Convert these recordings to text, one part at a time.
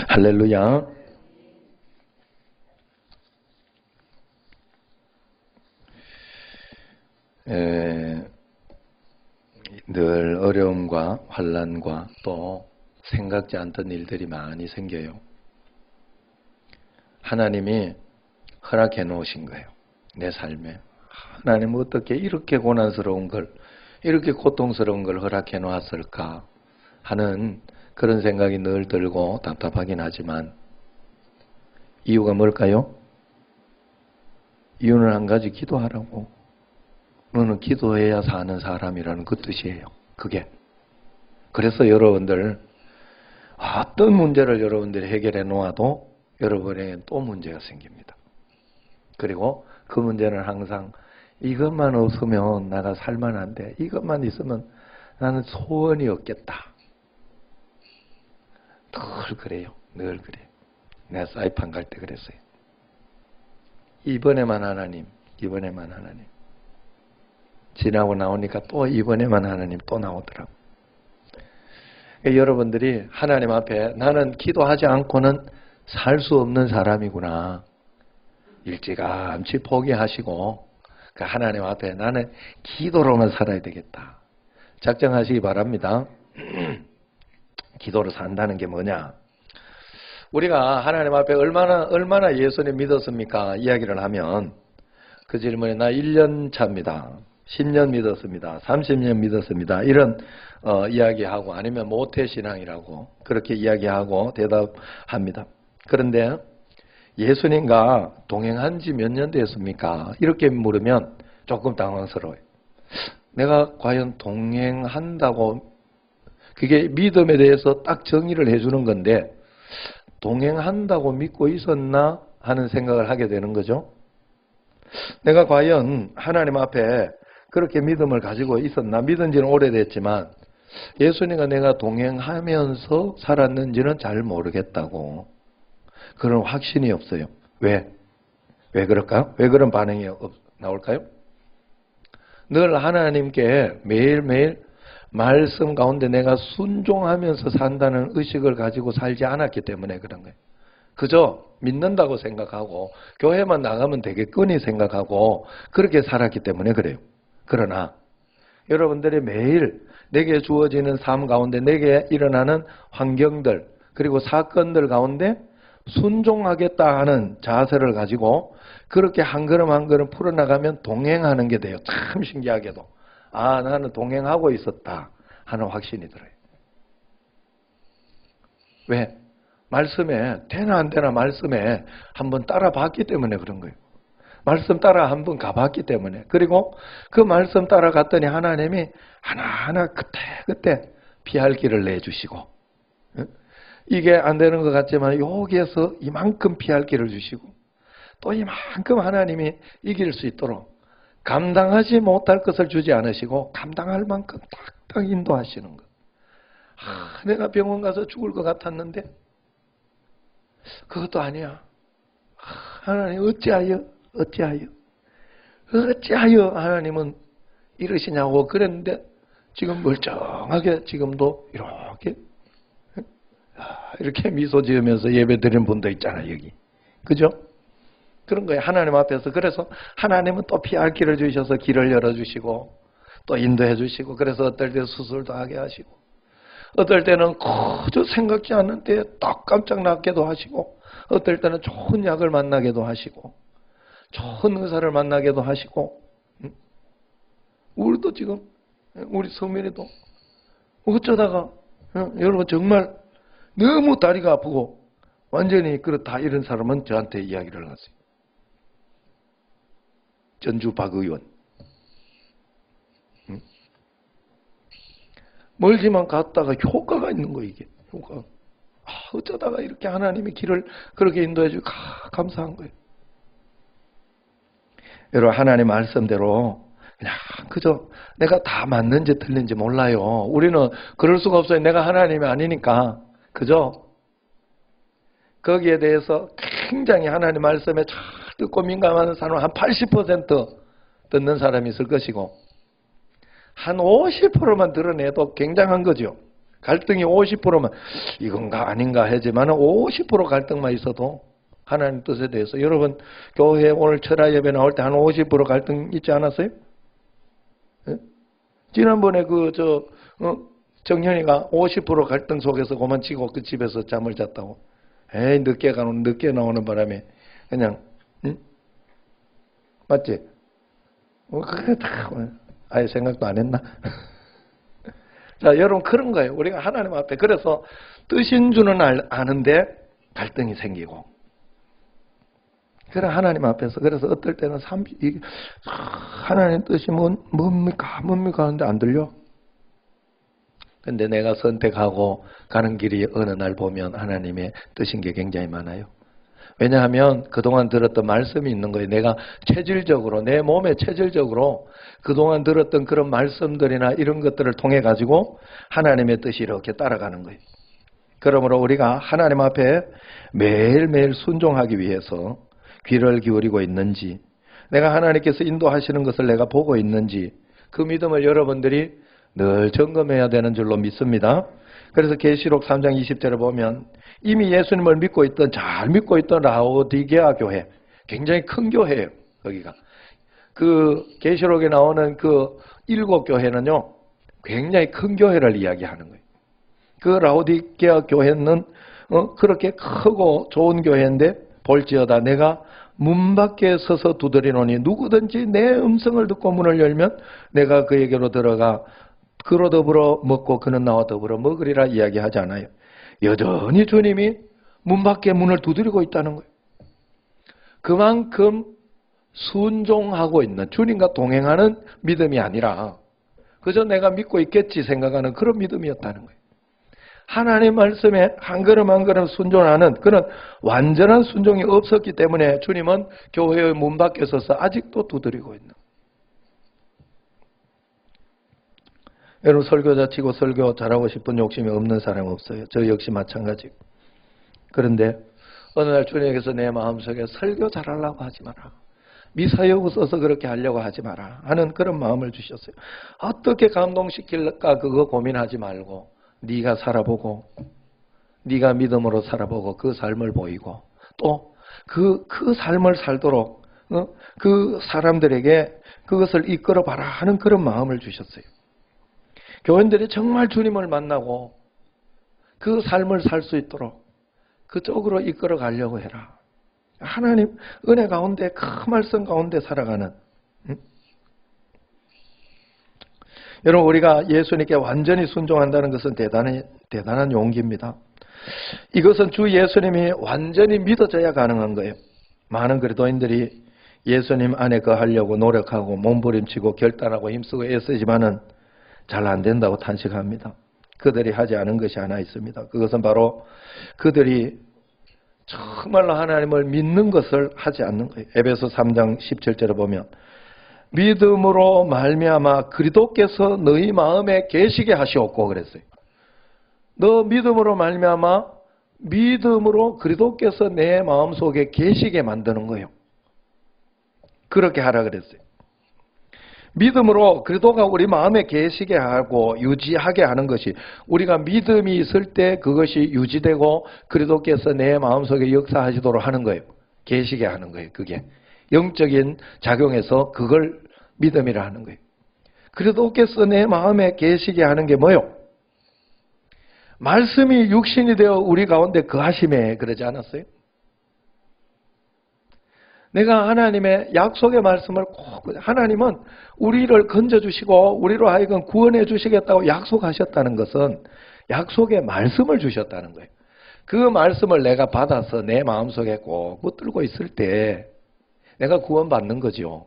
할렐루야. 늘 어려움과 환난과 또 생각지 않던 일들이 많이 생겨요. 하나님이 허락해 놓으신 거예요. 내 삶에. 하나님 어떻게 이렇게 고난스러운 걸, 이렇게 고통스러운 걸 허락해 놓았을까 하는 그런 생각이 늘 들고 답답하긴 하지만 이유가 뭘까요? 이유는 한 가지, 기도하라고. 너는 기도해야 사는 사람이라는 그 뜻이에요. 그게. 그래서 여러분들 어떤 문제를 여러분들이 해결해 놓아도 여러분에겐 또 문제가 생깁니다. 그리고 그 문제는 항상 이것만 없으면 내가 살만한데, 이것만 있으면 나는 소원이 없겠다. 늘 그래요. 늘 그래요. 내가 사이판 갈 때 그랬어요. 이번에만 하나님, 이번에만 하나님. 지나고 나오니까 또 이번에만 하나님 또 나오더라고. 여러분들이 하나님 앞에 나는 기도하지 않고는 살 수 없는 사람이구나. 일찌감치 포기하시고 하나님 앞에 나는 기도로만 살아야 되겠다. 작정하시기 바랍니다. 기도로 산다는 게 뭐냐? 우리가 하나님 앞에 얼마나 예수님 믿었습니까? 이야기를 하면 그 질문에 나 1년 차입니다. 10년 믿었습니다. 30년 믿었습니다. 이런 이야기하고 아니면 모태신앙이라고 그렇게 이야기하고 대답합니다. 그런데 예수님과 동행한 지 몇 년 됐습니까? 이렇게 물으면 조금 당황스러워요. 내가 과연 동행한다고, 그게 믿음에 대해서 딱 정의를 해주는 건데 동행한다고 믿고 있었나 하는 생각을 하게 되는 거죠. 내가 과연 하나님 앞에 그렇게 믿음을 가지고 있었나? 믿은 지는 오래됐지만 예수님과 내가 동행하면서 살았는지는 잘 모르겠다고. 그런 확신이 없어요. 왜? 왜 그럴까요? 왜 그런 반응이 나올까요? 늘 하나님께 매일매일 말씀 가운데 내가 순종하면서 산다는 의식을 가지고 살지 않았기 때문에 그런 거예요. 그저 믿는다고 생각하고 교회만 나가면 되겠거니 생각하고 그렇게 살았기 때문에 그래요. 그러나 여러분들이 매일 내게 주어지는 삶 가운데 내게 일어나는 환경들 그리고 사건들 가운데 순종하겠다 하는 자세를 가지고 그렇게 한 걸음 한 걸음 풀어나가면 동행하는 게 돼요. 참 신기하게도. 아, 나는 동행하고 있었다 하는 확신이 들어요. 왜? 말씀에 되나 안 되나 말씀에 한번 따라봤기 때문에 그런 거예요. 말씀 따라 한번 가봤기 때문에. 그리고 그 말씀 따라갔더니 하나님이 하나하나 그때 피할 길을 내주시고, 이게 안 되는 것 같지만 여기에서 이만큼 피할 길을 주시고 또 이만큼 하나님이 이길 수 있도록 감당하지 못할 것을 주지 않으시고 감당할 만큼 딱딱 인도하시는 것. 내가 병원 가서 죽을 것 같았는데 그것도 아니야. 하나님 어찌하여 하나님은 이러시냐고 그랬는데 지금 멀쩡하게 지금도 이렇게 미소 지으면서 예배 드리는 분도 있잖아요, 여기. 그죠? 그런 거예요. 하나님 앞에서. 그래서 하나님은 또 피할 길을 주셔서 길을 열어주시고 또 인도해 주시고 그래서 어떨 때 수술도 하게 하시고 어떨 때는 그저 생각지 않는데 딱 깜짝 놀게도 하시고 어떨 때는 좋은 약을 만나게도 하시고 좋은 의사를 만나게도 하시고 우리도 지금 우리 성민이도 어쩌다가 여러분 정말 너무 다리가 아프고 완전히 그렇다 이런 사람은 저한테 이야기를 하세요. 전주 박 의원. 멀지만 갔다가 효과가 있는 거예요, 이게. 효과가. 어쩌다가 이렇게 하나님이 길을 그렇게 인도해 주고 감사한 거예요. 여러분, 하나님 말씀대로 그냥 그저 내가 다 맞는지 틀린지 몰라요. 우리는 그럴 수가 없어요. 내가 하나님이 아니니까. 그죠? 거기에 대해서 굉장히 하나님 말씀에 잘 듣고 민감한 사람은 한 80% 듣는 사람이 있을 것이고 한 50%만 드러내도 굉장한 거죠. 갈등이 50%만 이건가 아닌가 하지만 50% 갈등만 있어도 하나님 뜻에 대해서 여러분 교회 오늘 철야 예배 나올 때 한 50% 갈등 있지 않았어요? 예? 지난번에 정현이가 50% 갈등 속에서 그만 치고 그 집에서 잠을 잤다고. 에이 늦게 나오는 바람에 그냥 응? 맞지? 그게 다 아예 생각도 안 했나? 자, 여러분 그런 거예요. 우리가 하나님 앞에 그래서 뜻인 줄은 아는데 갈등이 생기고. 그래 하나님 앞에서 그래서 어떨 때는 하나님 뜻이 뭡니까 하는데 안 들려. 근데 내가 선택하고 가는 길이 어느 날 보면 하나님의 뜻인 게 굉장히 많아요. 왜냐하면 그동안 들었던 말씀이 있는 거예요. 내가 체질적으로 내 몸에 체질적으로 그동안 들었던 그런 말씀들이나 이런 것들을 통해 가지고 하나님의 뜻이 이렇게 따라가는 거예요. 그러므로 우리가 하나님 앞에 매일매일 순종하기 위해서 귀를 기울이고 있는지, 내가 하나님께서 인도하시는 것을 내가 보고 있는지, 그 믿음을 여러분들이 늘 점검해야 되는 줄로 믿습니다. 그래서 계시록 3장 20절에 보면 이미 예수님을 잘 믿고 있던 라오디게아 교회, 굉장히 큰 교회예요. 거기가 그 계시록에 나오는 그 7교회는요 굉장히 큰 교회를 이야기하는 거예요. 그 라오디게아 교회는 그렇게 크고 좋은 교회인데 볼지어다 내가 문 밖에 서서 두드리노니 누구든지 내 음성을 듣고 문을 열면 내가 그에게로 들어가 그로 더불어 먹고 그는 나와 더불어 먹으리라 이야기하지 않아요. 여전히 주님이 문 밖에 문을 두드리고 있다는 거예요. 그만큼 순종하고 있는 주님과 동행하는 믿음이 아니라 그저 내가 믿고 있겠지 생각하는 그런 믿음이었다는 거예요. 하나님 말씀에 한 걸음 한 걸음 순종하는 그런 완전한 순종이 없었기 때문에 주님은 교회의 문 밖에 서서 아직도 두드리고 있는. 여러분 설교자 치고 설교 잘하고 싶은 욕심이 없는 사람 없어요. 저 역시 마찬가지고. 그런데 어느 날 주님께서 내 마음속에 설교 잘하려고 하지 마라. 미사여구 써서 그렇게 하려고 하지 마라 하는 그런 마음을 주셨어요. 어떻게 감동시킬까 그거 고민하지 말고 네가 살아보고 네가 믿음으로 살아보고 그 삶을 보이고 또 그 삶을 살도록 그 사람들에게 그것을 이끌어봐라 하는 그런 마음을 주셨어요. 교인들이 정말 주님을 만나고 그 삶을 살 수 있도록 그쪽으로 이끌어 가려고 해라. 하나님 은혜 가운데 큰 말씀 가운데 살아가는 여러분 우리가 예수님께 완전히 순종한다는 것은 대단한 용기입니다. 이것은 주 예수님이 완전히 믿어져야 가능한 거예요. 많은 그리스도인들이 예수님 안에 거하려고 노력하고 몸부림치고 결단하고 힘쓰고 애쓰지만은 잘 안 된다고 탄식합니다. 그들이 하지 않은 것이 하나 있습니다. 그것은 바로 그들이 정말로 하나님을 믿는 것을 하지 않는 거예요. 에베소 3장 17절에 보면 믿음으로 말미암아 그리스도께서 너희 마음에 계시게 하시옵고 그랬어요. 너 믿음으로 말미암아 믿음으로 그리스도께서 내 마음속에 계시게 만드는 거예요. 그렇게 하라 그랬어요. 믿음으로 그리스도가 우리 마음에 계시게 하고 유지하게 하는 것이 우리가 믿음이 있을 때 그것이 유지되고 그리스도께서 내 마음속에 역사하시도록 하는 거예요. 계시게 하는 거예요. 그게 영적인 작용에서 그걸 믿음이라 하는 거예요. 그리스도께서 내 마음에 계시게 하는 게 뭐요? 말씀이 육신이 되어 우리 가운데 거하심에 그러지 않았어요? 내가 하나님의 약속의 말씀을 꼭 하나님은 우리를 건져주시고 우리로 하여금 구원해 주시겠다고 약속하셨다는 것은 약속의 말씀을 주셨다는 거예요. 그 말씀을 내가 받아서 내 마음속에 꼭 붙들고 있을 때 내가 구원받는 거죠.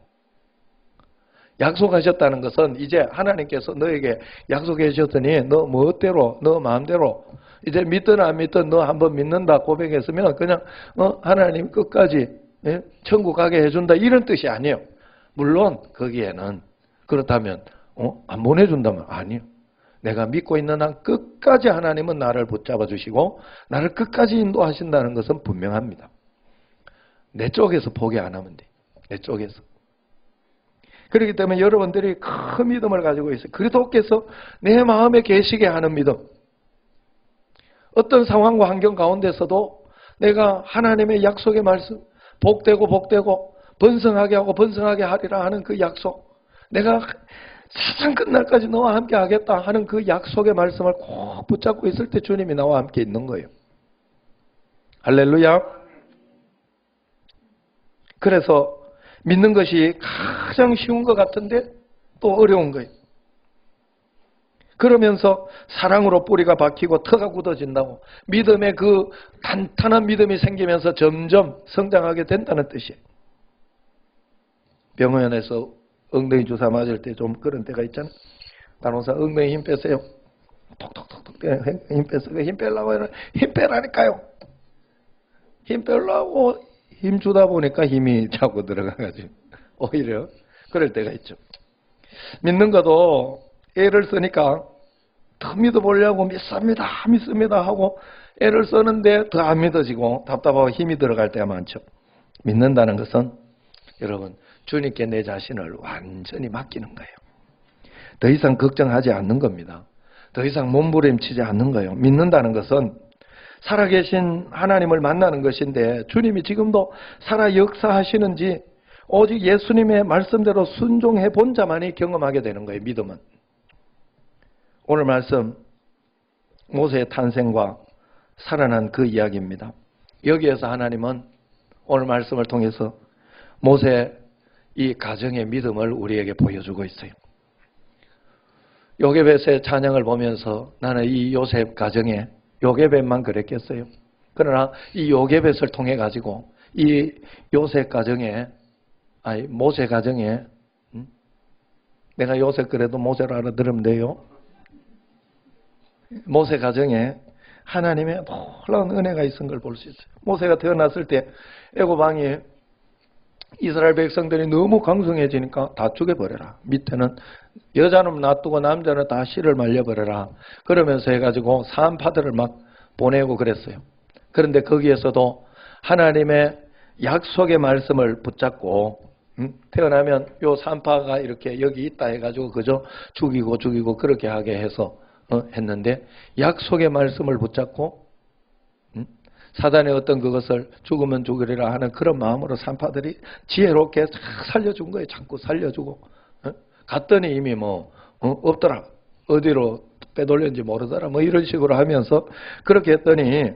약속하셨다는 것은 이제 하나님께서 너에게 약속해 주셨더니 너 멋대로 너 마음대로 이제 믿든 안 믿든 너 한번 믿는다 고백했으면 그냥 하나님 끝까지 천국 가게 해준다 이런 뜻이 아니에요. 물론 거기에는 그렇다면 안 보내준다면 아니요. 내가 믿고 있는 한 끝까지 하나님은 나를 붙잡아 주시고 나를 끝까지 인도하신다는 것은 분명합니다. 내 쪽에서 포기 안 하면 돼. 내 쪽에서. 그렇기 때문에 여러분들이 큰 믿음을 가지고 있어요. 그리스도께서 내 마음에 계시게 하는 믿음. 어떤 상황과 환경 가운데서도 내가 하나님의 약속의 말씀, 복되고 복되고 번성하게 하고 번성하게 하리라 하는 그 약속, 내가 세상 끝날까지 너와 함께 하겠다 하는 그 약속의 말씀을 꼭 붙잡고 있을 때 주님이 나와 함께 있는 거예요. 할렐루야. 그래서 믿는 것이 가장 쉬운 것 같은데 또 어려운 거예요. 그러면서 사랑으로 뿌리가 박히고 터가 굳어진다고, 믿음의 그 단단한 믿음이 생기면서 점점 성장하게 된다는 뜻이에요. 병원에서 엉덩이 주사 맞을 때 좀 그런 때가 있잖아요. 간호사 엉덩이 힘 빼세요. 톡톡톡톡 힘 빼서 힘 빼려고 힘 빼라니까요. 힘 빼려고 힘 주다 보니까 힘이 자꾸 들어가가지고 오히려 그럴 때가 있죠. 믿는 것도 애를 쓰니까 더 믿어보려고 믿습니다 하고 애를 쓰는데 더 안 믿어지고 답답하고 힘이 들어갈 때가 많죠. 믿는다는 것은 여러분 주님께 내 자신을 완전히 맡기는 거예요. 더 이상 걱정하지 않는 겁니다. 더 이상 몸부림치지 않는 거예요. 믿는다는 것은 살아계신 하나님을 만나는 것인데 주님이 지금도 살아 역사하시는지 오직 예수님의 말씀대로 순종해 본 자만이 경험하게 되는 거예요. 믿음은. 오늘 말씀 모세의 탄생과 살아난 그 이야기입니다. 여기에서 하나님은 오늘 말씀을 통해서 모세 이 가정의 믿음을 우리에게 보여주고 있어요. 요게벳의 찬양을 보면서 나는 이 요셉 가정에 요게벳만 그랬겠어요. 그러나 이 요게벳을 통해 가지고 이 요셉 가정에 모세 가정에 내가 요셉 그래도 모세로 알아들으면 돼요. 모세 가정에 하나님의 놀라운 은혜가 있은 걸 볼 수 있어요. 모세가 태어났을 때 애굽 왕이 이스라엘 백성들이 너무 강성해지니까 다 죽여버려라. 밑에는 여자는 놔두고 남자는 다 씨를 말려버려라. 그러면서 해가지고 산파들을 막 보내고 그랬어요. 그런데 거기에서도 하나님의 약속의 말씀을 붙잡고 태어나면 요 산파가 이렇게 여기 있다 해가지고 그저 죽이고 그렇게 하게 해서 했는데 약속의 말씀을 붙잡고 사단의 어떤 그것을 죽으면 죽으리라 하는 그런 마음으로 산파들이 지혜롭게 살려준 거예요. 자꾸 살려주고 갔더니 이미 없더라. 어디로 빼돌렸는지 모르더라. 이런 식으로 하면서 그렇게 했더니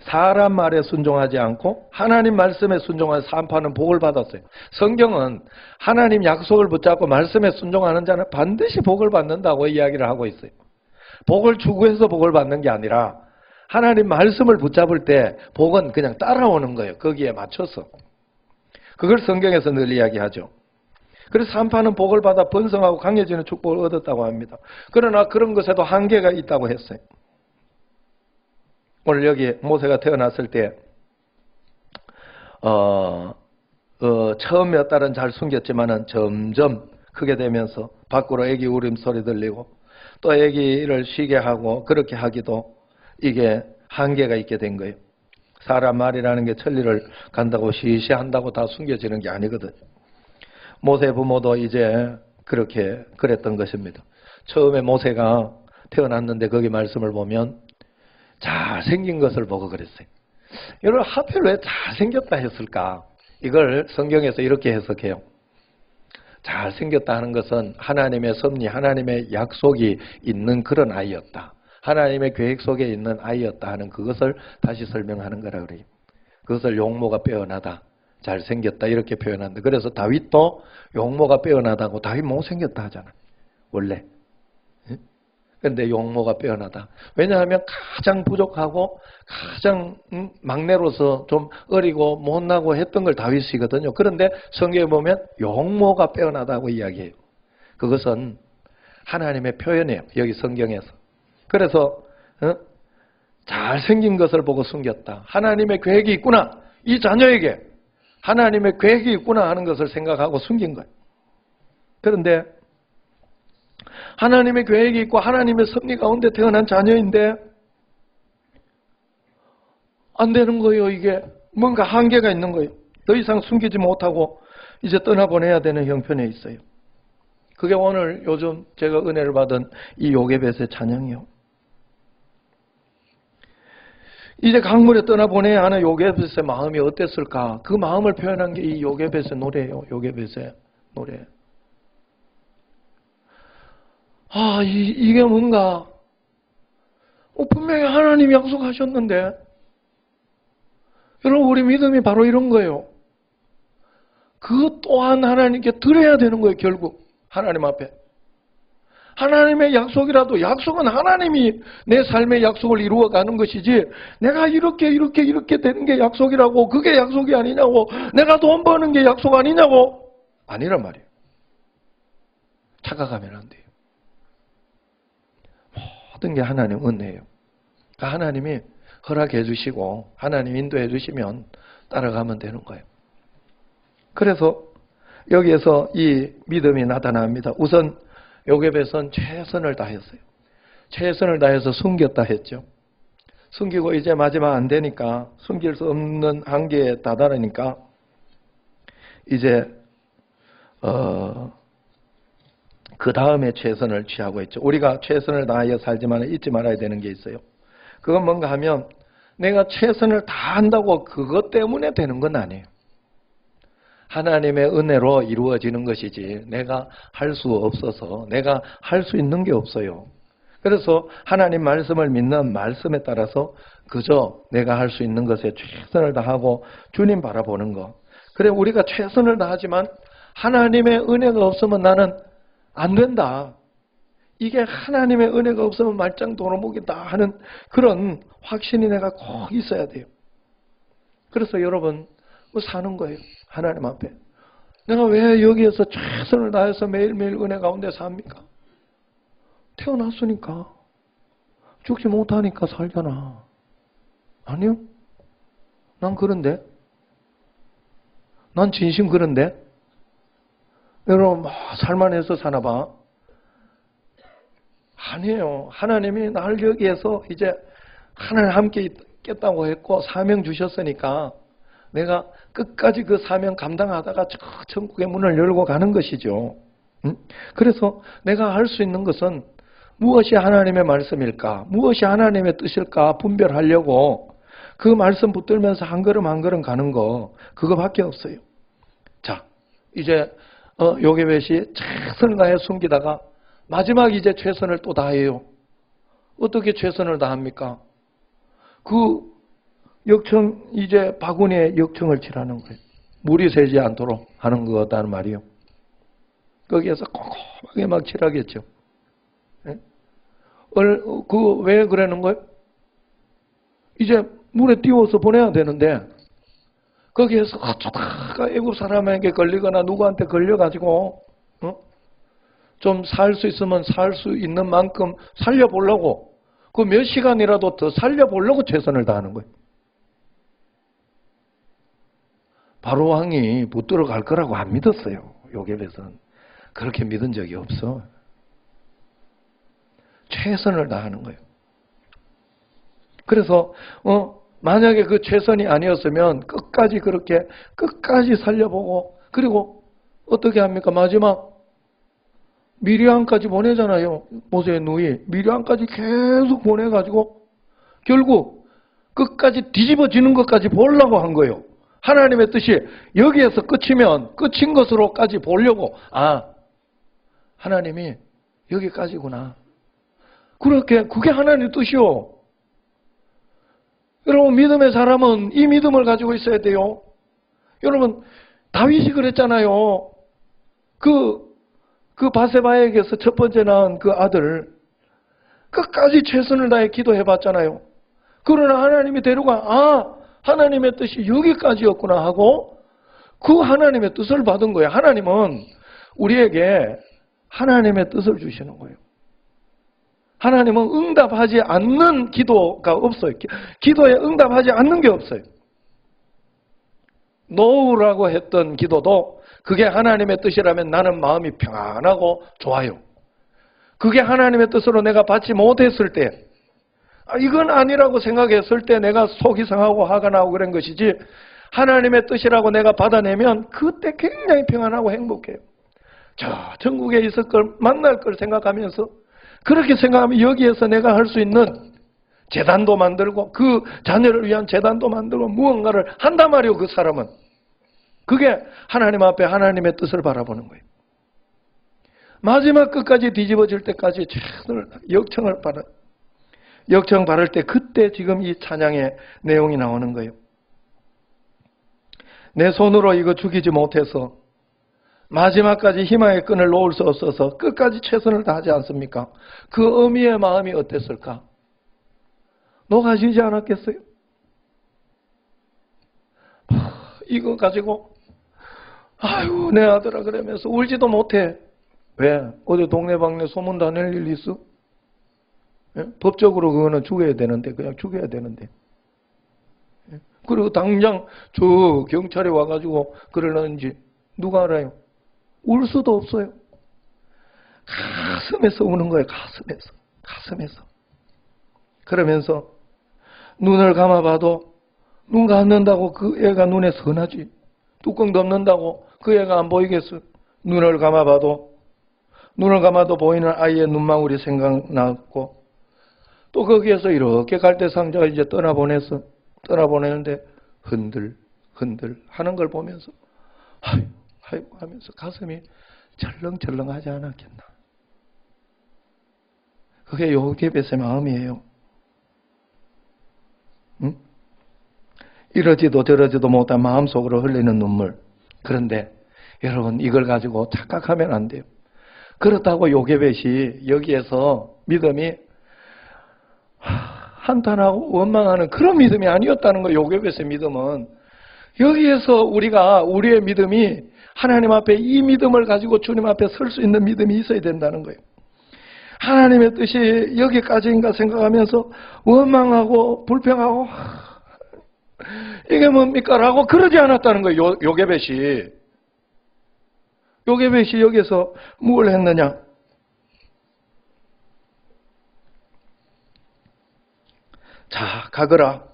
사람 말에 순종하지 않고 하나님 말씀에 순종한 산파는 복을 받았어요. 성경은 하나님 약속을 붙잡고 말씀에 순종하는 자는 반드시 복을 받는다고 이야기를 하고 있어요. 복을 추구해서 복을 받는 게 아니라 하나님 말씀을 붙잡을 때 복은 그냥 따라오는 거예요. 거기에 맞춰서. 그걸 성경에서 늘 이야기하죠. 그래서 산파는 복을 받아 번성하고 강해지는 축복을 얻었다고 합니다. 그러나 그런 것에도 한계가 있다고 했어요. 오늘 여기 모세가 태어났을 때 처음 몇 달은 잘 숨겼지만은 점점 크게 되면서 밖으로 애기 울음소리 들리고 또 애기를 쉬게 하고 그렇게 하기도 이게 한계가 있게 된 거예요. 사람 말이라는 게 천리를 간다고 시시한다고 다 숨겨지는 게 아니거든. 모세 부모도 이제 그렇게 그랬던 것입니다. 처음에 모세가 태어났는데 거기 말씀을 보면 잘생긴 것을 보고 그랬어요. 여러분 하필 왜 잘생겼다 했을까? 이걸 성경에서 이렇게 해석해요. 잘생겼다 하는 것은 하나님의 섭리, 하나님의 약속이 있는 그런 아이였다. 하나님의 계획 속에 있는 아이였다 하는 그것을 다시 설명하는 거라 그래요. 그것을 용모가 빼어나다, 잘생겼다 이렇게 표현한다. 그래서 다윗도 용모가 빼어나다고 다윗 못생겼다 하잖아요. 원래. 그런데 용모가 빼어나다. 왜냐하면 가장 부족하고 가장 막내로서 좀 어리고 못나고 했던 걸 다윗이거든요. 그런데 성경에 보면 용모가 빼어나다고 이야기해요. 그것은 하나님의 표현이에요. 여기 성경에서. 그래서 잘생긴 것을 보고 숨겼다. 하나님의 계획이 있구나. 이 자녀에게 하나님의 계획이 있구나 하는 것을 생각하고 숨긴 거예요. 그런데 하나님의 계획이 있고 하나님의 섭리 가운데 태어난 자녀인데 안 되는 거예요. 이게 뭔가 한계가 있는 거예요. 더 이상 숨기지 못하고 이제 떠나보내야 되는 형편에 있어요. 그게 오늘 요즘 제가 은혜를 받은 이 요게벳의 찬양이요. 이제 강물에 떠나보내야 하는 요게벳의 마음이 어땠을까? 그 마음을 표현한 게 이 요게벳의 노래예요. 요게벳의 노래. 아, 이게 뭔가 분명히 하나님이 약속하셨는데, 여러분, 우리 믿음이 바로 이런 거예요. 그 또한 하나님께 드려야 되는 거예요. 결국 하나님 앞에. 하나님의 약속이라도, 약속은 하나님이 내 삶의 약속을 이루어가는 것이지, 내가 이렇게 되는 게 약속이라고, 그게 약속이 아니냐고, 내가 돈 버는 게 약속 아니냐고, 아니란 말이에요. 착각하면 안 돼요. 모든 게 하나님 은혜예요. 그러니까 하나님이 허락해 주시고 하나님 인도해 주시면 따라가면 되는 거예요. 그래서 여기에서 이 믿음이 나타납니다. 우선 요게벳은 최선을 다했어요. 최선을 다해서 숨겼다 했죠. 숨기고 이제 마지막 안 되니까, 숨길 수 없는 한계에 다다르니까 이제 그 다음에 최선을 취하고 있죠. 우리가 최선을 다하여 살지만 잊지 말아야 되는 게 있어요. 그건 뭔가 하면 내가 최선을 다한다고 그것 때문에 되는 건 아니에요. 하나님의 은혜로 이루어지는 것이지 내가 할 수 없어서, 내가 할 수 있는 게 없어요. 그래서 하나님 말씀을 믿는 말씀에 따라서 그저 내가 할 수 있는 것에 최선을 다하고 주님 바라보는 거. 그래, 우리가 최선을 다하지만 하나님의 은혜가 없으면 나는 안 된다. 이게 하나님의 은혜가 없으면 말짱 도루묵이다 하는 그런 확신이 내가 꼭 있어야 돼요. 그래서 여러분, 사는 거예요. 하나님 앞에. 내가 왜 여기에서 최선을 다해서 매일매일 은혜 가운데 삽니까? 태어났으니까. 죽지 못하니까 살잖아. 아니요? 난 그런데? 난 진심 그런데? 여러분, 살만해서 사나 봐. 아니에요. 하나님이 날 여기에서 이제 하나님 함께 있겠다고 했고 사명 주셨으니까 내가 끝까지 그 사명 감당하다가 저 천국의 문을 열고 가는 것이죠. 그래서 내가 할 수 있는 것은 무엇이 하나님의 말씀일까? 무엇이 하나님의 뜻일까? 분별하려고 그 말씀 붙들면서 한 걸음 한 걸음 가는 거, 그거밖에 없어요. 자, 이제 요게벳이 최선을 다해 숨기다가 마지막 이제 최선을 또 다해요. 어떻게 최선을 다합니까? 그 역청, 이제 바구니에 역청을 칠하는 거예요. 물이 새지 않도록 하는 거다는 말이요. 거기에서 꼼꼼하게 막 칠하겠죠. 왜 그러는 거예요? 이제 물에 띄워서 보내야 되는데 거기에서 어쩌다가 애국 사람에게 걸리거나 누구한테 걸려가지고 좀 살 수 있으면 살 수 있는 만큼 살려보려고, 그 몇 시간이라도 더 살려보려고 최선을 다하는 거예요. 바로 왕이 붙들어 갈 거라고 안 믿었어요. 요게벳은 그렇게 믿은 적이 없어. 최선을 다하는 거예요. 그래서 만약에 그 최선이 아니었으면 끝까지 살려보고, 그리고 어떻게 합니까? 마지막 미리암까지 보내잖아요. 모세의 누이 미리암까지 계속 보내가지고 결국 끝까지 뒤집어지는 것까지 보려고 한 거예요. 하나님의 뜻이 여기에서 끝이면 끝인 것으로까지 보려고, 하나님이 여기까지구나. 그게 하나님의 뜻이요. 여러분, 믿음의 사람은 이 믿음을 가지고 있어야 돼요. 여러분, 다윗이 그랬잖아요. 그 바세바에게서 첫 번째 낳은 그 아들, 끝까지 최선을 다해 기도해 봤잖아요. 그러나 하나님이 데려가, 하나님의 뜻이 여기까지였구나 하고 그 하나님의 뜻을 받은 거예요. 하나님은 우리에게 하나님의 뜻을 주시는 거예요. 하나님은 응답하지 않는 기도가 없어요. 기도에 응답하지 않는 게 없어요. 노우라고 했던 기도도 그게 하나님의 뜻이라면 나는 마음이 평안하고 좋아요. 그게 하나님의 뜻으로 내가 받지 못했을 때, 이건 아니라고 생각했을 때 내가 속이 상하고 화가 나고 그런 것이지, 하나님의 뜻이라고 내가 받아내면 그때 굉장히 평안하고 행복해요. 천국에 있을 걸, 만날 걸 생각하면서, 그렇게 생각하면 여기에서 내가 할 수 있는 재단도 만들고 그 자녀를 위한 재단도 만들고 무언가를 한단 말이에요. 그 사람은. 그게 하나님 앞에 하나님의 뜻을 바라보는 거예요. 마지막 끝까지 뒤집어질 때까지 최선을 역청 바를 때 그때 지금 이 찬양의 내용이 나오는 거예요. 내 손으로 이거 죽이지 못해서 마지막까지 희망의 끈을 놓을 수 없어서 끝까지 최선을 다하지 않습니까? 그 어미의 마음이 어땠을까? 녹아지지 않았겠어요? 이거 가지고 아이고 내 아들아 그러면서 울지도 못해. 왜? 어디 동네방네 소문 다 낼 일 있어? 예? 법적으로 그거는 죽여야 되는데 그냥 죽여야 되는데. 예? 그리고 당장 저 경찰에 와가지고 그러는지 누가 알아요? 울 수도 없어요. 가슴에서 우는 거예요. 가슴에서. 그러면서 눈을 감아봐도 눈 감는다고 그 애가 눈에 선하지. 뚜껑 덮는다고 그 애가 안 보이겠어. 눈을 감아도 보이는 아이의 눈망울이 생각났고 또 거기에서 이렇게 갈대상자를 이제 떠나보내는데 흔들 하는 걸 보면서 아이고 하면서 가슴이 철렁철렁하지 않았겠나. 그게 요게벳의 마음이에요. 응? 이러지도 저러지도 못한 마음속으로 흘리는 눈물. 그런데 여러분 이걸 가지고 착각하면 안 돼요. 그렇다고 요게벳이 여기에서 믿음이 한탄하고 원망하는 그런 믿음이 아니었다는 거예요. 요게벳의 믿음은. 여기에서 우리의 믿음이 하나님 앞에 이 믿음을 가지고 주님 앞에 설 수 있는 믿음이 있어야 된다는 거예요. 하나님의 뜻이 여기까지인가 생각하면서 원망하고 불평하고 이게 뭡니까? 라고 그러지 않았다는 거예요. 요게벳이 여기서 뭘 했느냐? 자, 가거라.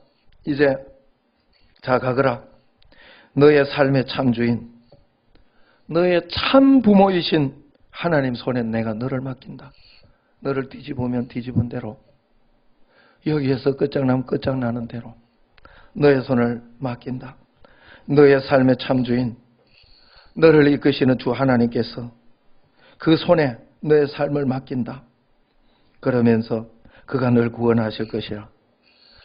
너의 삶의 참주인, 너의 참 부모이신 하나님 손에 내가 너를 맡긴다. 너를 뒤집으면 뒤집은 대로, 여기에서 끝장나면 끝장나는 대로 너의 손을 맡긴다. 너의 삶의 참주인, 너를 이끄시는 주 하나님께서 그 손에 너의 삶을 맡긴다. 그러면서 그가 널 구원하실 것이야.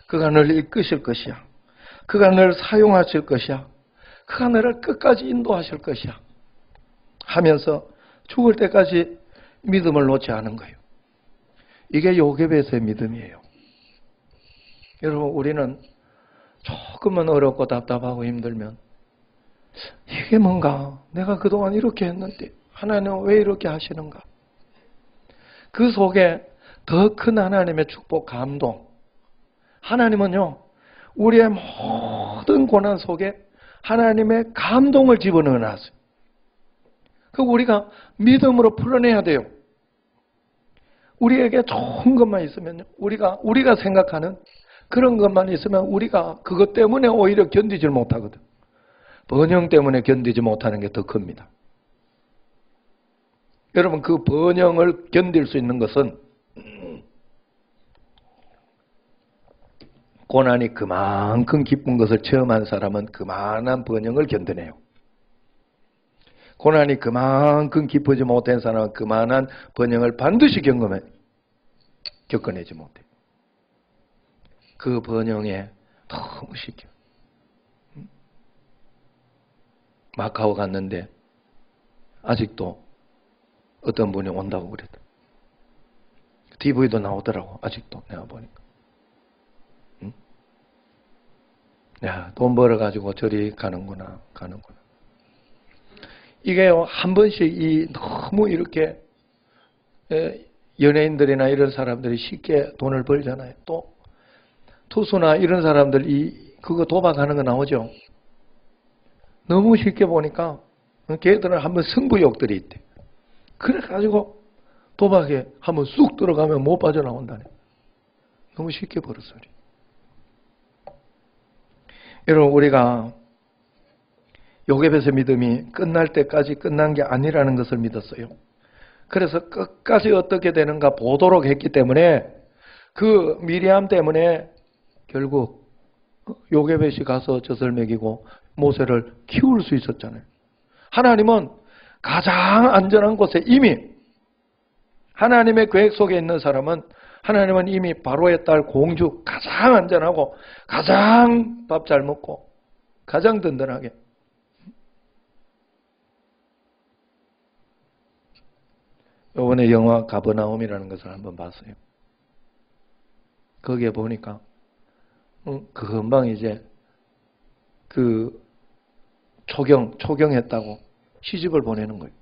그가 널 이끄실 것이야. 그가 널 사용하실 것이야. 그가 너를 끝까지 인도하실 것이야. 하면서 죽을 때까지 믿음을 놓지 않은 거예요. 이게 요게벳의 믿음이에요. 여러분, 우리는 조금만 어렵고 답답하고 힘들면 이게 뭔가 내가 그동안 이렇게 했는데 하나님은 왜 이렇게 하시는가? 그 속에 더 큰 하나님의 축복, 감동. 하나님은요, 우리의 모든 고난 속에 하나님의 감동을 집어넣어놨어요. 그 우리가 믿음으로 풀어내야 돼요. 우리에게 좋은 것만 있으면요, 우리가 생각하는 그런 것만 있으면 우리가 그것 때문에 오히려 견디질 못하거든. 번영 때문에 견디지 못하는 게 더 큽니다. 여러분, 그 번영을 견딜 수 있는 것은 고난이 그만큼 기쁜 것을 체험한 사람은 그만한 번영을 견뎌내요. 고난이 그만큼 기쁘지 못한 사람은 그만한 번영을 반드시 겪어내지 못해요. 그 번영에 너무 쉽게. 마카오 갔는데 아직도 어떤 분이 온다고 그랬다. TV도 나오더라고. 아직도 내가 보니까. 야, 돈 벌어가지고 저리 가는구나. 이게요, 한 번씩 너무 이렇게 연예인들이나 이런 사람들이 쉽게 돈을 벌잖아요. 또 투수나 이런 사람들 그거 도박하는 거 나오죠. 너무 쉽게 보니까 걔들은 한번 승부욕들이 있대. 그래가지고 도박에 한번 쑥 들어가면 못 빠져나온다네. 너무 쉽게 벌었어요. 여러분, 우리가 요게벳의 믿음이 끝날 때까지 끝난 게 아니라는 것을 믿었어요. 그래서 끝까지 어떻게 되는가 보도록 했기 때문에 그 미리암 때문에 결국 요게벳이 가서 젖을 먹이고 모세를 키울 수 있었잖아요. 하나님은 가장 안전한 곳에 이미 하나님의 계획 속에 있는 사람은 하나님은 이미 바로의 딸 공주 가장 안전하고 가장 밥 잘 먹고 가장 든든하게 이번에 영화 가버나움이라는 것을 한번 봤어요. 거기에 보니까 금방 이제 그 초경했다고 시집을 보내는 거예요.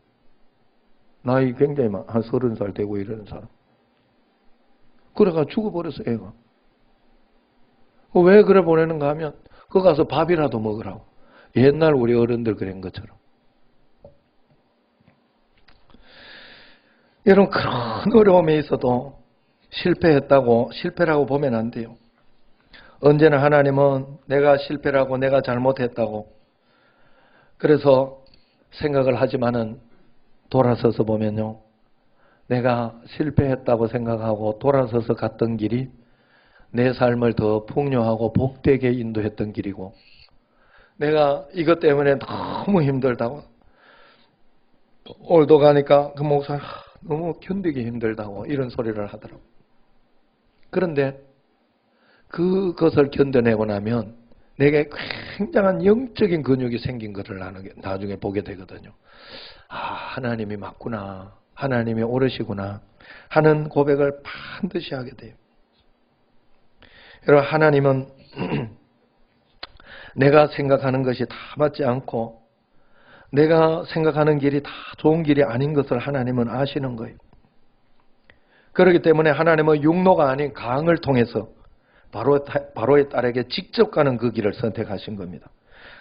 나이 굉장히 한 30살 되고 이러는 사람. 그래가 죽어버렸어, 애가. 왜 그래 보내는가 하면 거기 가서 밥이라도 먹으라고. 옛날 우리 어른들 그런 것처럼. 여러분, 그런 어려움에 있어도 실패라고 보면 안 돼요. 언제나 하나님은 내가 실패라고 내가 잘못했다고 그래서 생각을 하지만은 돌아서서 보면요. 내가 실패했다고 생각하고 돌아서서 갔던 길이 내 삶을 더 풍요하고 복되게 인도했던 길이고 내가 이것 때문에 너무 힘들다고 오늘도 가니까 그 목사 너무 견디기 힘들다고 이런 소리를 하더라고요. 그런데 그것을 견뎌내고 나면 내게 굉장한 영적인 근육이 생긴 것을 나중에 보게 되거든요. 아, 하나님이 맞구나. 하나님이 오르시구나. 하는 고백을 반드시 하게 돼요. 여러분, 하나님은 내가 생각하는 것이 다 맞지 않고 내가 생각하는 길이 다 좋은 길이 아닌 것을 하나님은 아시는 거예요. 그렇기 때문에 하나님은 육로가 아닌 강을 통해서 바로의 딸에게 직접 가는 그 길을 선택하신 겁니다.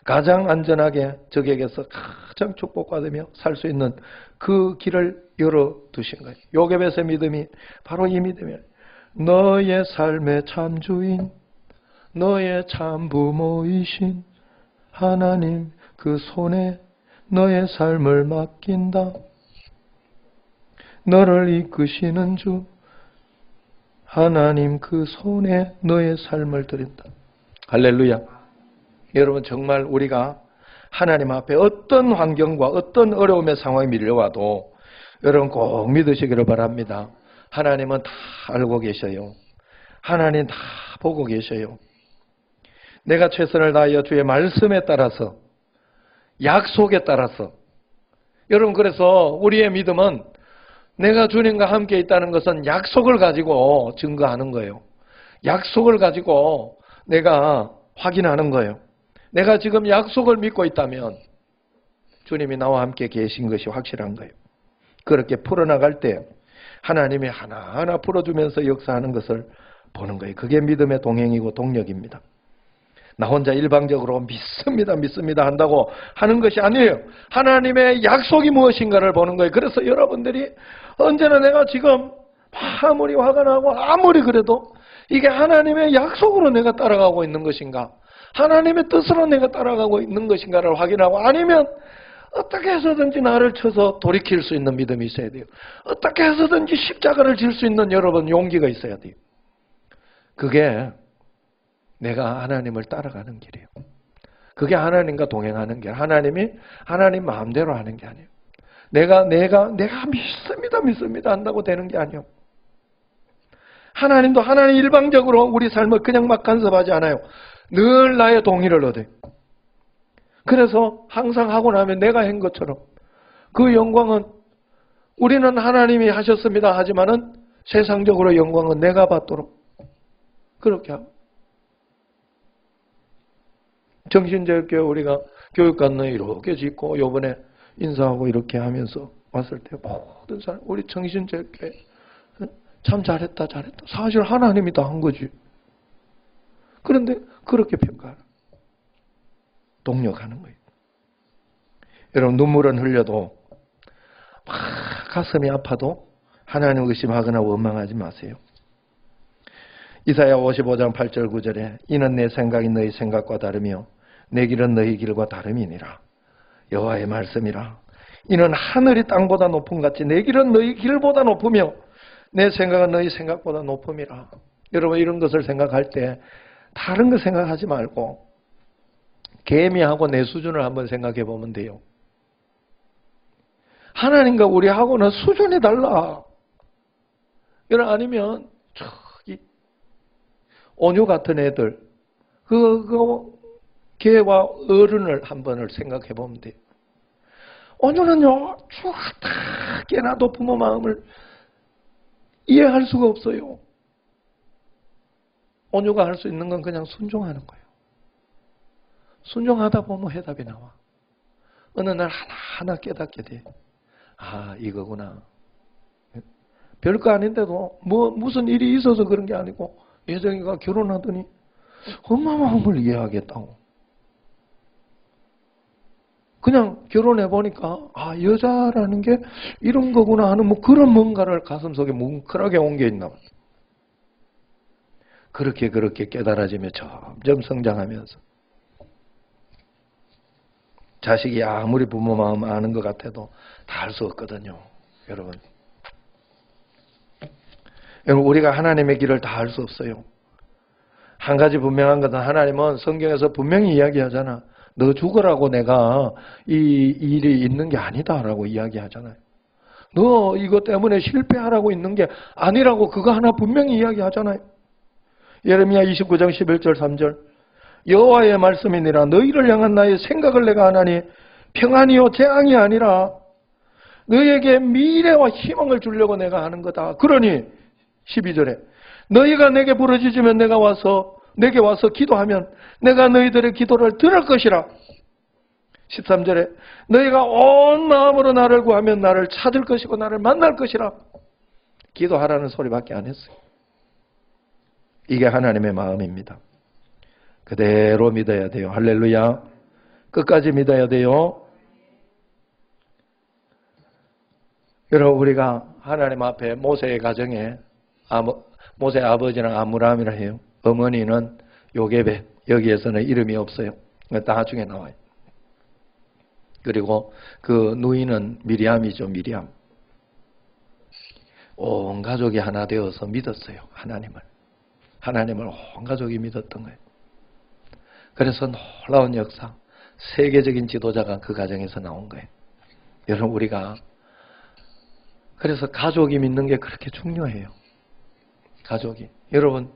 가장 안전하게 적에게서 가장 축복받으며 살 수 있는 그 길을 열어두신 거예요. 요게벳의 믿음이 바로 이 믿음이에요. 너의 삶의 참 주인, 너의 참 부모이신 하나님 그 손에 너의 삶을 맡긴다. 너를 이끄시는 주 하나님 그 손에 너의 삶을 드린다. 할렐루야. 여러분, 정말 우리가 하나님 앞에 어떤 환경과 어떤 어려움의 상황이 밀려와도 여러분 꼭 믿으시기를 바랍니다. 하나님은 다 알고 계셔요. 하나님 다 보고 계셔요. 내가 최선을 다하여 주의 말씀에 따라서 약속에 따라서 여러분, 그래서 우리의 믿음은 내가 주님과 함께 있다는 것은 약속을 가지고 증거하는 거예요. 약속을 가지고 내가 확인하는 거예요. 내가 지금 약속을 믿고 있다면 주님이 나와 함께 계신 것이 확실한 거예요. 그렇게 풀어나갈 때 하나님이 하나하나 풀어주면서 역사하는 것을 보는 거예요. 그게 믿음의 동행이고 동력입니다. 나 혼자 일방적으로 믿습니다 한다고 하는 것이 아니에요. 하나님의 약속이 무엇인가를 보는 거예요. 그래서 여러분들이 언제나 내가 지금 아무리 화가 나고 아무리 그래도 이게 하나님의 약속으로 내가 따라가고 있는 것인가, 하나님의 뜻으로 내가 따라가고 있는 것인가를 확인하고, 아니면 어떻게 해서든지 나를 쳐서 돌이킬 수 있는 믿음이 있어야 돼요. 어떻게 해서든지 십자가를 질 수 있는 여러분 용기가 있어야 돼요. 그게 내가 하나님을 따라가는 길이에요. 그게 하나님과 동행하는 길. 하나님이 하나님 마음대로 하는 게 아니에요. 내가 믿습니다 한다고 되는 게 아니에요. 하나님도 하나님 일방적으로 우리 삶을 그냥 막 간섭하지 않아요. 늘 나의 동의를 얻어요. 그래서 항상 하고 나면 내가 한 것처럼 그 영광은 우리는 하나님이 하셨습니다 하지만은 세상적으로 영광은 내가 받도록 그렇게 하고, 정신제일교회 우리가 교육관을 이렇게 짓고 요번에 인사하고 이렇게 하면서 왔을 때 모든 사람 우리 정신제일교회 참 잘했다. 사실 하나님이 다 한 거지. 그런데 그렇게 평가하는, 동력하는 거예요. 여러분, 눈물은 흘려도 막 가슴이 아파도 하나님을 의심하거나 원망하지 마세요. 이사야 55장 8절 9절에 이는 내 생각이 너희 생각과 다르며 내 길은 너희 길과 다름이니라. 여호와의 말씀이라. 이는 하늘이 땅보다 높음 같이 내 길은 너희 길보다 높으며 내 생각은 너희 생각보다 높음이라. 여러분 이런 것을 생각할 때 다른 거 생각하지 말고 개미하고 내 수준을 한번 생각해 보면 돼요. 하나님과 우리하고는 수준이 달라. 여러분 아니면 저기 온유 같은 애들 그 개와 어른을 한 번을 생각해 보면 돼요. 온유는요 다 깨나도 부모 마음을 이해할 수가 없어요. 온유가 할 수 있는 건 그냥 순종하는 거예요. 순종하다 보면 해답이 나와. 어느 날 하나하나 깨닫게 돼. 아, 이거구나. 별거 아닌데도 무슨 일이 있어서 그런 게 아니고 예정이가 결혼하더니 엄마 마음을 이해하겠다고. 그냥 결혼해 보니까 아, 여자라는 게 이런 거구나 하는 뭐 그런 뭔가를 가슴속에 뭉클하게 옮겨 있나 봐요. 그렇게 깨달아지며 점점 성장하면서 자식이 아무리 부모 마음 아는 것 같아도 다 알 수 없거든요. 여러분. 여러분 우리가 하나님의 길을 다 알 수 없어요. 한 가지 분명한 것은 하나님은 성경에서 분명히 이야기하잖아. 너 죽으라고 내가 이 일이 있는 게 아니다라고 이야기하잖아요. 너 이것 때문에 실패하라고 있는 게 아니라고 그거 하나 분명히 이야기하잖아요. 예레미야 29장 11절 3절 여호와의 말씀이니라 너희를 향한 나의 생각을 내가 하나니 평안이요 재앙이 아니라 너희에게 미래와 희망을 주려고 내가 하는 거다. 그러니 12절에 너희가 내게 부르짖으면 내게 와서 기도하면 내가 너희들의 기도를 들을 것이라. 13절에 너희가 온 마음으로 나를 구하면 나를 찾을 것이고 나를 만날 것이라. 기도하라는 소리밖에 안 했어요. 이게 하나님의 마음입니다. 그대로 믿어야 돼요. 할렐루야. 끝까지 믿어야 돼요. 여러분 우리가 하나님 앞에 모세의 가정에 모세의 아버지는 아므람이라 해요. 어머니는 요게벳. 여기에서는 이름이 없어요. 나중에 나와요. 그리고 그 누이는 미리암이죠. 미리암. 온 가족이 하나 되어서 믿었어요. 하나님을 온 가족이 믿었던 거예요. 그래서 놀라운 역사, 세계적인 지도자가 그 가정에서 나온 거예요. 여러분 우리가 그래서 가족이 믿는 게 그렇게 중요해요. 가족이. 여러분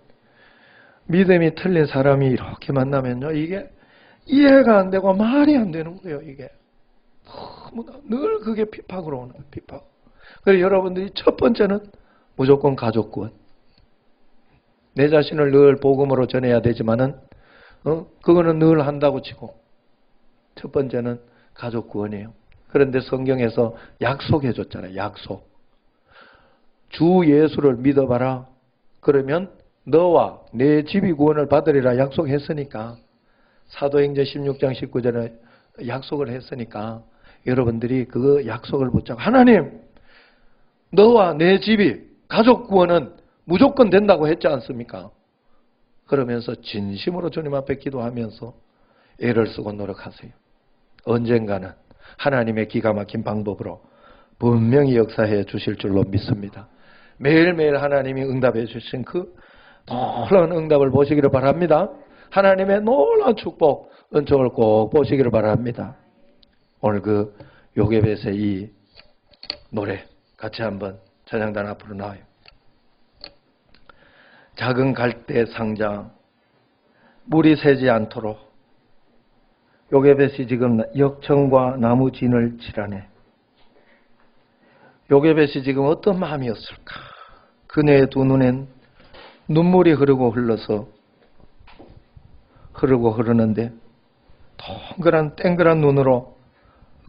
믿음이 틀린 사람이 이렇게 만나면요 이게 이해가 안 되고 말이 안 되는 거예요. 이게 너무나 늘 그게 핍박으로 오는 거예요. 핍박. 그래서 여러분들이 첫 번째는 무조건 가족 구원. 내 자신을 늘 복음으로 전해야 되지만은 그거는 늘 한다고 치고 첫 번째는 가족 구원이에요. 그런데 성경에서 약속해 줬잖아요. 약속. 주 예수를 믿어봐라. 그러면 너와 내 집이 구원을 받으리라 약속했으니까 사도행전 16장 19절에 약속을 했으니까 여러분들이 그 약속을 붙잡고 하나님 너와 내 집이 가족 구원은 무조건 된다고 했지 않습니까? 그러면서 진심으로 주님 앞에 기도하면서 애를 쓰고 노력하세요. 언젠가는 하나님의 기가 막힌 방법으로 분명히 역사해 주실 줄로 믿습니다. 매일매일 하나님이 응답해 주신 그 놀라운 응답을 보시기를 바랍니다. 하나님의 놀라운 축복, 은총을 꼭 보시기를 바랍니다. 오늘 그 요게벳의 이 노래 같이 한번 찬양단 앞으로 나와요. 작은 갈대 상자, 물이 새지 않도록 요게벳이 지금 역청과 나무 진을 칠하네. 요게벳이 지금 어떤 마음이었을까? 그녀의 두 눈엔 눈물이 흐르는데 동그란 땡그란 눈으로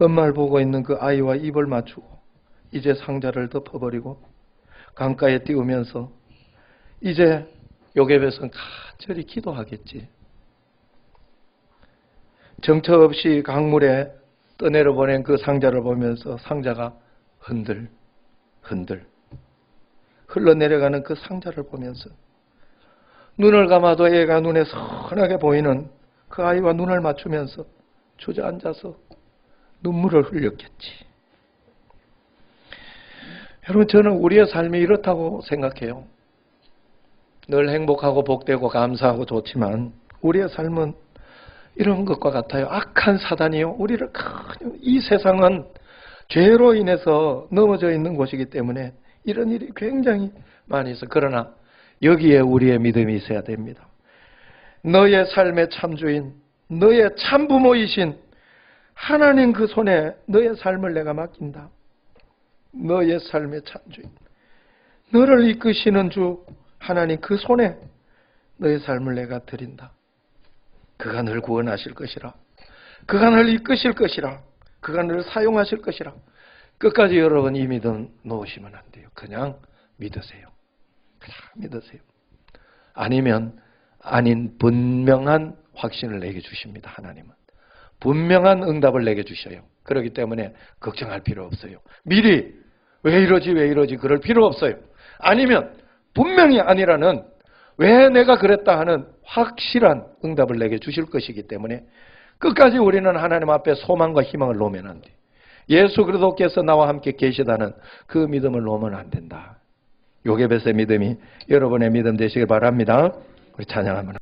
엄마를 보고 있는 그 아이와 입을 맞추고 이제 상자를 덮어버리고 강가에 띄우면서 이제 요게벳은 간절히 기도하겠지. 정처 없이 강물에 떠내려 보낸 그 상자를 보면서 상자가 흔들 흘러내려가는 그 상자를 보면서 눈을 감아도 애가 눈에 선하게 보이는 그 아이와 눈을 맞추면서 주저앉아서 눈물을 흘렸겠지. 여러분 저는 우리의 삶이 이렇다고 생각해요. 늘 행복하고 복되고 감사하고 좋지만 우리의 삶은 이런 것과 같아요. 악한 사단이요. 우리를 이 세상은 죄로 인해서 넘어져 있는 곳이기 때문에 이런 일이 굉장히 많이 있어. 그러나 여기에 우리의 믿음이 있어야 됩니다. 너의 삶의 참주인, 너의 참부모이신 하나님 그 손에 너의 삶을 내가 맡긴다. 너의 삶의 참주인, 너를 이끄시는 주 하나님 그 손에 너의 삶을 내가 드린다. 그가 널 구원하실 것이라. 그가 널 이끄실 것이라. 그가 널 사용하실 것이라. 끝까지 여러분 이 믿음 놓으시면 안 돼요. 그냥 믿으세요. 그냥 믿으세요. 아니면 아닌 분명한 확신을 내게 주십니다. 하나님은. 분명한 응답을 내게 주셔요. 그렇기 때문에 걱정할 필요 없어요. 미리 왜 이러지 그럴 필요 없어요. 아니면 분명히 아니라는 왜 내가 그랬다 하는 확실한 응답을 내게 주실 것이기 때문에 끝까지 우리는 하나님 앞에 소망과 희망을 놓으면 안 돼. 예수 그리스도께서 나와 함께 계시다는 그 믿음을 놓으면 안 된다. 요게벳의 믿음이 여러분의 믿음 되시길 바랍니다. 우리 찬양하면